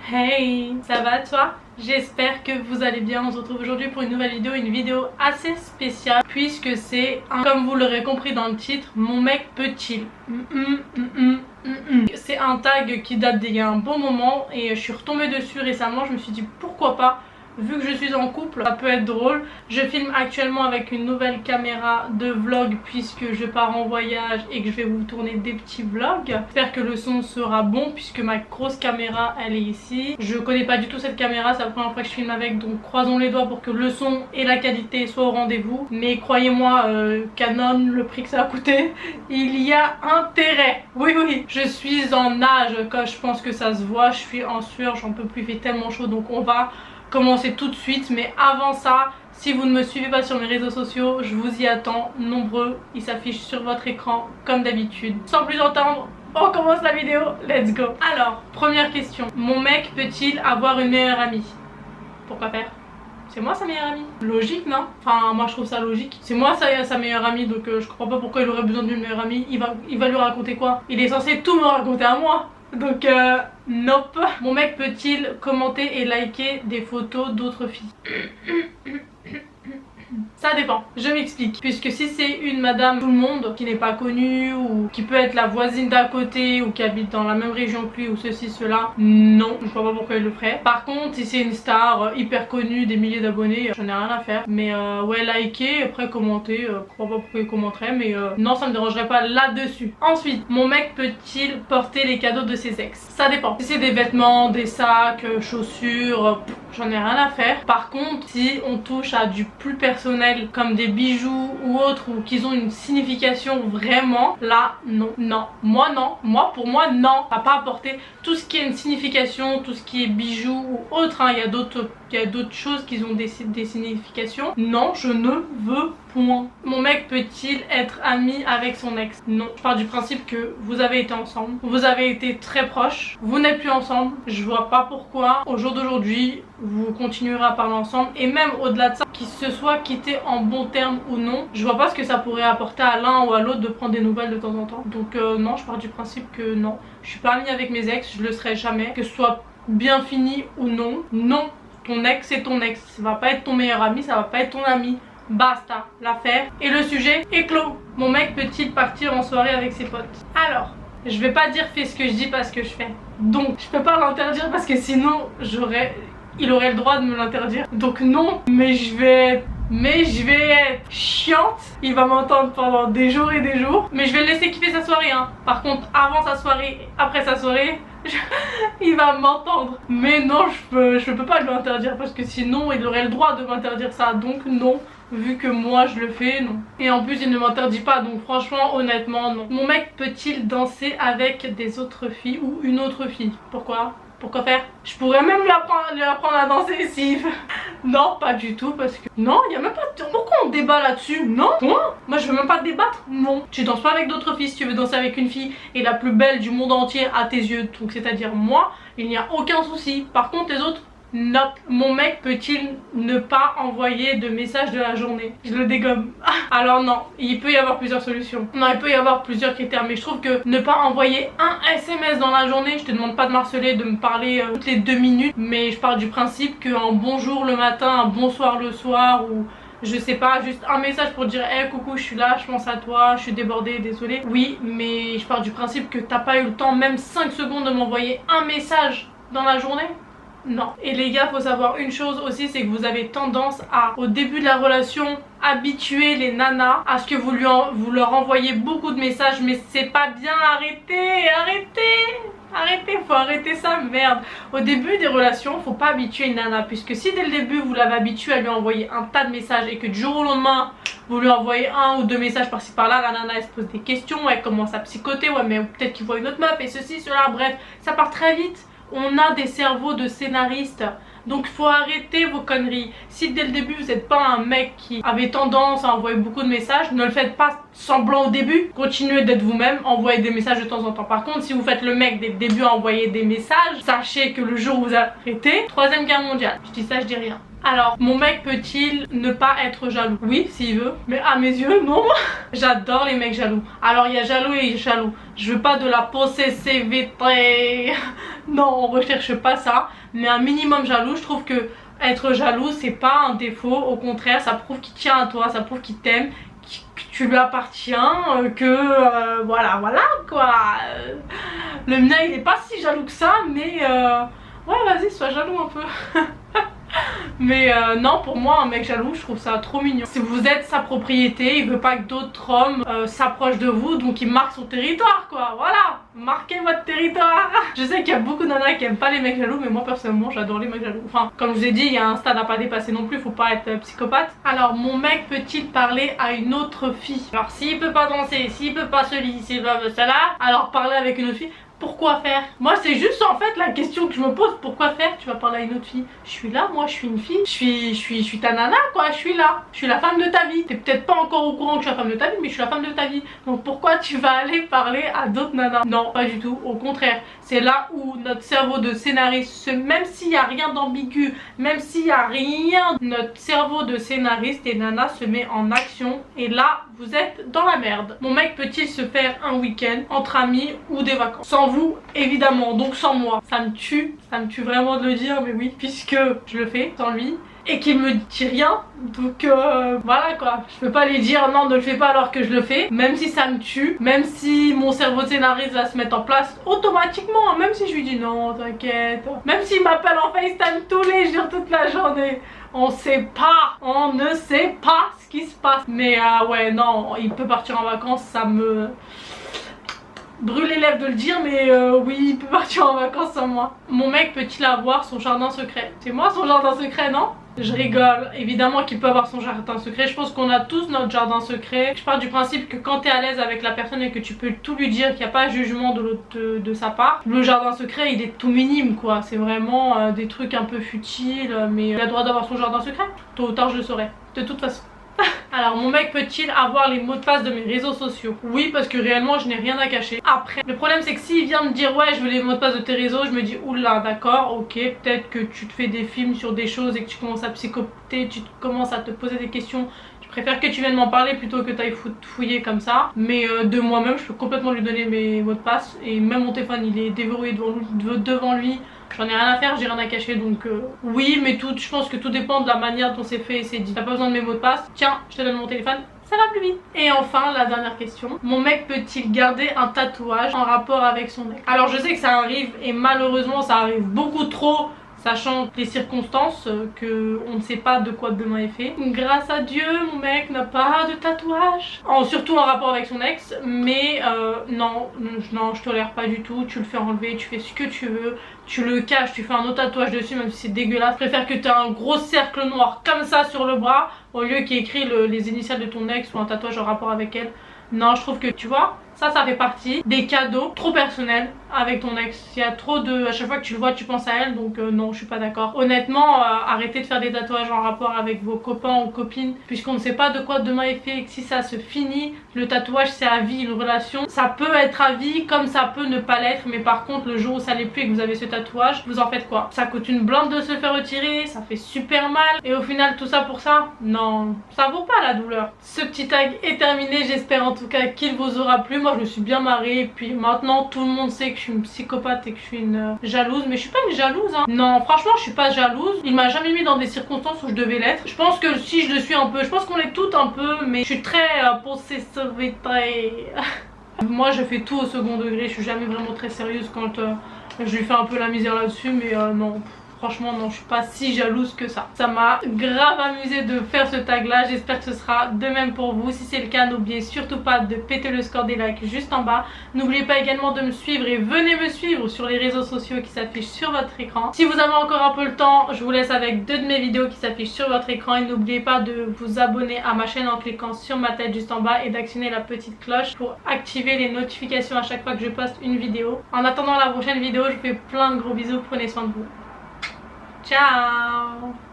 Hey, ça va toi? J'espère que vous allez bien. On se retrouve aujourd'hui pour une nouvelle vidéo, une vidéo assez spéciale puisque c'est, comme vous l'aurez compris dans le titre, mon mec peut-il. C'est un tag qui date d'il y a un bon moment et je suis retombée dessus récemment. Je me suis dit pourquoi pas, vu que je suis en couple, ça peut être drôle. Je filme actuellement avec une nouvelle caméra de vlog puisque je pars en voyage et que je vais vous tourner des petits vlogs. J'espère que le son sera bon puisque ma grosse caméra elle est ici. Je connais pas du tout cette caméra, c'est la première fois que je filme avec, donc croisons les doigts pour que le son et la qualité soient au rendez-vous. Mais croyez-moi, Canon, le prix que ça a coûté, il y a intérêt. Oui, je suis en nage, quand je pense que ça se voit, je suis en sueur, j'en peux plus, il fait tellement chaud, donc on va commencer tout de suite. Mais avant ça, si vous ne me suivez pas sur mes réseaux sociaux, je vous y attends nombreux, ils s'affichent sur votre écran comme d'habitude. Sans plus attendre, on commence la vidéo, let's go. Alors, première question, mon mec peut-il avoir une meilleure amie? Pourquoi faire? C'est moi sa meilleure amie. Logique, non? Enfin, moi je trouve ça logique. C'est moi sa meilleure amie, donc je comprends pas pourquoi il aurait besoin d'une meilleure amie. Il va lui raconter quoi? Il est censé tout me raconter à moi. Donc nope. Mon mec peut-il commenter et liker des photos d'autres filles? Ça dépend, je m'explique. Puisque si c'est une madame tout le monde qui n'est pas connue ou qui peut être la voisine d'à côté ou qui habite dans la même région que lui ou ceci, cela, non, je vois pas pourquoi il le ferait. Par contre, si c'est une star hyper connue, des milliers d'abonnés, j'en ai rien à faire. Mais ouais, liker, après commenter, je vois pas pourquoi il commenterait, mais non, ça me dérangerait pas là-dessus. Ensuite, mon mec peut-il porter les cadeaux de ses ex? Ça dépend. Si c'est des vêtements, des sacs, chaussures, j'en ai rien à faire. Par contre, si on touche à du plus personnel comme des bijoux ou autres, ou qu'ils ont une signification vraiment, là non. Moi pour moi non. Ça va pas apporter tout ce qui est une signification, tout ce qui est bijoux ou autre, hein. Il y a d'autres choses qui ont des significations. Non, je ne veux point. Mon mec peut-il être ami avec son ex? Non. Je pars du principe que vous avez été ensemble, vous avez été très proches, vous n'êtes plus ensemble. Je vois pas pourquoi au jour d'aujourd'hui vous continuerez à parler ensemble, et même au-delà de ça, qu'ils se soient quittés en bons termes ou non, je vois pas ce que ça pourrait apporter à l'un ou à l'autre de prendre des nouvelles de temps en temps. Donc non, je pars du principe que non. Je suis pas amie avec mes ex, je le serai jamais, que ce soit bien fini ou non. Non, ton ex c'est ton ex, ça va pas être ton meilleur ami, ça va pas être ton ami. Basta, l'affaire et le sujet est clos. Mon mec peut-il partir en soirée avec ses potes? Alors, je vais pas dire fais ce que je dis, pas ce que je fais. Donc je peux pas l'interdire parce que sinon il aurait le droit de me l'interdire. Donc non, mais je vais être chiante. Il va m'entendre pendant des jours et des jours, mais je vais le laisser kiffer sa soirée, hein. Par contre, avant sa soirée, après sa soirée, il va m'entendre. Mais non, je peux pas lui interdire parce que sinon il aurait le droit de m'interdire ça. Donc non, vu que moi je le fais, non. Et en plus il ne m'interdit pas, donc franchement, honnêtement, non. Mon mec peut-il danser avec des autres filles ou une autre fille? Pourquoi faire? Je pourrais même lui apprendre à danser si... Non, pas du tout, parce que... Non, il y a même pas... Pourquoi on débat là-dessus? Non, moi je veux même pas débattre. Non, tu danses pas avec d'autres filles. Si tu veux danser avec une fille et la plus belle du monde entier à tes yeux, donc c'est-à-dire moi, il n'y a aucun souci. Par contre les autres, nope. Mon mec peut-il ne pas envoyer de messages de la journée? Je le dégomme. Alors non, il peut y avoir plusieurs solutions. Non, il peut y avoir plusieurs critères, mais je trouve que ne pas envoyer un SMS dans la journée, je te demande pas de harceler, de me parler toutes les 2 minutes, mais je pars du principe qu'un bonjour le matin, un bonsoir le soir, ou je sais pas, juste un message pour dire hey, coucou, je suis là, je pense à toi, je suis débordée, désolée. Oui, mais je pars du principe que t'as pas eu le temps, même 5 secondes, de m'envoyer un message dans la journée. Non. Et les gars, faut savoir une chose aussi, c'est que vous avez tendance à, au début de la relation, habituer les nanas à ce que vous leur envoyez beaucoup de messages, mais c'est pas bien. Arrêtez, faut arrêter ça, merde. Au début des relations, faut pas habituer une nana, puisque si dès le début vous l'avez habituée à lui envoyer un tas de messages et que du jour au lendemain vous lui envoyez 1 ou 2 messages par-ci par-là, la nana elle se pose des questions, elle commence à psychoter, ouais mais peut-être qu'il voit une autre meuf et ceci, cela, bref, ça part très vite. On a des cerveaux de scénaristes, donc faut arrêter vos conneries. Si dès le début vous n'êtes pas un mec qui avait tendance à envoyer beaucoup de messages, ne le faites pas semblant au début. Continuez d'être vous-même, envoyez des messages de temps en temps. Par contre, si vous faites le mec dès le début à envoyer des messages, sachez que le jour où vous arrêtez, 3e guerre mondiale. Je dis ça, je dis rien. Alors, mon mec peut-il ne pas être jaloux? Oui, s'il veut, mais à mes yeux, non. J'adore les mecs jaloux. Alors, il y a jaloux et jaloux. Je veux pas de la possessivité. Non, on recherche pas ça. Mais un minimum jaloux, je trouve que être jaloux, c'est pas un défaut. Au contraire, ça prouve qu'il tient à toi, ça prouve qu'il t'aime, que tu lui appartiens, voilà quoi. Le mien, il est pas si jaloux que ça, mais ouais, vas-y, sois jaloux un peu. Mais non, pour moi un mec jaloux, je trouve ça trop mignon. Si vous êtes sa propriété, il veut pas que d'autres hommes s'approchent de vous, donc il marque son territoire quoi. Voilà, marquez votre territoire. Je sais qu'il y a beaucoup de nanas qui aiment pas les mecs jaloux, mais moi personnellement j'adore les mecs jaloux. Enfin, comme je vous ai dit, il y a un stade à pas dépasser non plus, faut pas être psychopathe. Alors, mon mec peut-il parler à une autre fille? Alors, s'il peut pas danser, s'il peut pas se lire, s'il peut ça là, alors parler avec une autre fille. Pourquoi faire? Moi c'est juste en fait la question que je me pose, pourquoi faire? Tu vas parler à une autre fille. Je suis là, moi je suis une fille, je suis ta nana quoi, je suis là. Je suis la femme de ta vie. T'es peut-être pas encore au courant que je suis la femme de ta vie, mais je suis la femme de ta vie. Donc pourquoi tu vas aller parler à d'autres nanas? Non, pas du tout, au contraire. C'est là où notre cerveau de scénariste, même s'il n'y a rien d'ambigu, même s'il n'y a rien, notre cerveau de scénariste et nana se met en action. Et là, vous êtes dans la merde. Mon mec peut-il se faire un week-end entre amis ou des vacances? Sans vous, évidemment, donc sans moi. Ça me tue vraiment de le dire, mais oui, puisque je le fais sans lui et qu'il me dit rien, donc voilà quoi. Je peux pas lui dire non, ne le fais pas alors que je le fais, même si ça me tue, même si mon cerveau de scénariste va se mettre en place automatiquement, hein, même si je lui dis non, t'inquiète, même s'il m'appelle en FaceTime tous les jours, toute la journée. On sait pas, on ne sait pas ce qui se passe. Mais ouais, non, il peut partir en vacances, ça me brûle les lèvres de le dire, mais oui, il peut partir en vacances sans moi. Mon mec peut-il avoir son jardin secret? C'est moi son jardin secret, non? Je rigole, évidemment qu'il peut avoir son jardin secret. Je pense qu'on a tous notre jardin secret. Je pars du principe que quand t'es à l'aise avec la personne et que tu peux tout lui dire, qu'il n'y a pas de jugement de sa part, le jardin secret il est tout minime quoi. C'est vraiment des trucs un peu futiles, mais il a le droit d'avoir son jardin secret. Tôt ou tard je le saurai, de toute façon. Alors, mon mec peut-il avoir les mots de passe de mes réseaux sociaux? Oui, parce que réellement je n'ai rien à cacher. Après, le problème c'est que s'il vient me dire ouais je veux les mots de passe de tes réseaux, je me dis oula d'accord, ok, peut-être que tu te fais des films sur des choses et que tu commences à psychoter, tu commences à te poser des questions. Je préfère que tu viennes m'en parler plutôt que t'ailles fouiller comme ça. Mais de moi-même je peux complètement lui donner mes mots de passe. Et même mon téléphone il est déverrouillé devant lui. J'en ai rien à faire, j'ai rien à cacher, donc oui, mais je pense que tout dépend de la manière dont c'est fait et c'est dit. T'as pas besoin de mes mots de passe, tiens, je te donne mon téléphone, ça va plus vite. Et enfin, la dernière question, mon mec peut-il garder un tatouage en rapport avec son ex? Alors je sais que ça arrive et malheureusement ça arrive beaucoup trop, sachant les circonstances, qu'on ne sait pas de quoi demain est fait. Grâce à Dieu, mon mec n'a pas de tatouage. Surtout en rapport avec son ex, mais non, je tolère pas du tout. Tu le fais enlever, tu fais ce que tu veux, tu le caches, tu fais un autre tatouage dessus, même si c'est dégueulasse. Je préfère que tu aies un gros cercle noir comme ça sur le bras, au lieu qu'il y ait écrit les initiales de ton ex ou un tatouage en rapport avec elle. Non, je trouve que, tu vois, ça fait partie des cadeaux trop personnels avec ton ex. Il y a trop de... À chaque fois que tu le vois, tu penses à elle, donc non, je suis pas d'accord. Honnêtement, arrêtez de faire des tatouages en rapport avec vos copains ou copines, puisqu'on ne sait pas de quoi demain est fait et que si ça se finit, le tatouage c'est à vie, une relation. Ça peut être à vie comme ça peut ne pas l'être, mais par contre, le jour où ça l'est plus et que vous avez ce tatouage, vous en faites quoi? Ça coûte une blinde de se faire retirer, ça fait super mal, et au final, tout ça pour ça? Non, ça vaut pas la douleur. Ce petit tag est terminé, j'espère en tout cas qu'il vous aura plu. Moi je me suis bien marrée et puis maintenant tout le monde sait que je suis une psychopathe et que je suis une jalouse, mais je suis pas une jalouse hein. Non franchement je suis pas jalouse, il m'a jamais mis dans des circonstances où je devais l'être. Je pense que si je le suis un peu, je pense qu'on est toutes un peu, mais je suis très possessivité. Moi je fais tout au second degré, je suis jamais vraiment très sérieuse quand je lui fais un peu la misère là-dessus, mais non. Franchement non, je suis pas si jalouse que ça. Ça m'a grave amusé de faire ce tag là, j'espère que ce sera de même pour vous. Si c'est le cas, n'oubliez surtout pas de péter le score des likes juste en bas. N'oubliez pas également de me suivre et venez me suivre sur les réseaux sociaux qui s'affichent sur votre écran. Si vous avez encore un peu le temps, je vous laisse avec 2 de mes vidéos qui s'affichent sur votre écran. Et n'oubliez pas de vous abonner à ma chaîne en cliquant sur ma tête juste en bas et d'actionner la petite cloche pour activer les notifications à chaque fois que je poste une vidéo. En attendant la prochaine vidéo, je vous fais plein de gros bisous, prenez soin de vous. Ciao!